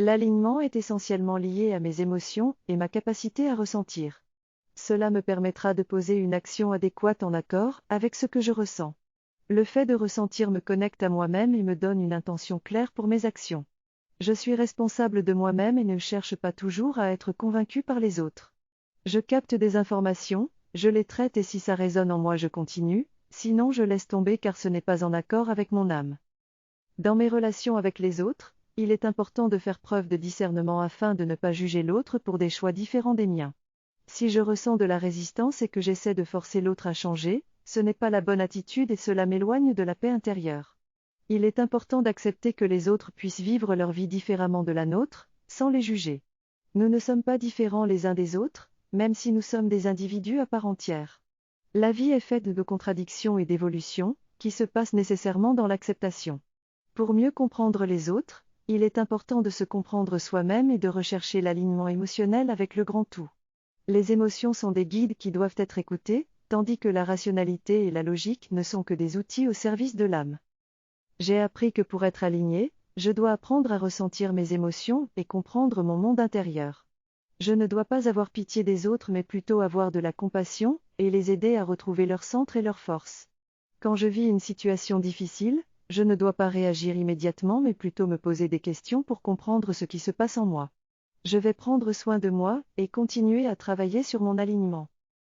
L'alignement est essentiellement lié à mes émotions et ma capacité à ressentir. Cela me permettra de poser une action adéquate en accord avec ce que je ressens. Le fait de ressentir me connecte à moi-même et me donne une intention claire pour mes actions. Je suis responsable de moi-même et ne cherche pas toujours à être convaincu par les autres. Je capte des informations, je les traite et si ça résonne en moi je continue, sinon je laisse tomber car ce n'est pas en accord avec mon âme. Dans mes relations avec les autres, il est important de faire preuve de discernement afin de ne pas juger l'autre pour des choix différents des miens. Si je ressens de la résistance et que j'essaie de forcer l'autre à changer, ce n'est pas la bonne attitude et cela m'éloigne de la paix intérieure. Il est important d'accepter que les autres puissent vivre leur vie différemment de la nôtre, sans les juger. Nous ne sommes pas différents les uns des autres, même si nous sommes des individus à part entière. La vie est faite de contradictions et d'évolutions, qui se passent nécessairement dans l'acceptation. Pour mieux comprendre les autres, il est important de se comprendre soi-même et de rechercher l'alignement émotionnel avec le grand tout. Les émotions sont des guides qui doivent être écoutés, tandis que la rationalité et la logique ne sont que des outils au service de l'âme. J'ai appris que pour être aligné, je dois apprendre à ressentir mes émotions et comprendre mon monde intérieur. Je ne dois pas avoir pitié des autres mais plutôt avoir de la compassion, et les aider à retrouver leur centre et leur force. Quand je vis une situation difficile, je ne dois pas réagir immédiatement mais plutôt me poser des questions pour comprendre ce qui se passe en moi. Je vais prendre soin de moi et continuer à travailler sur mon alignement.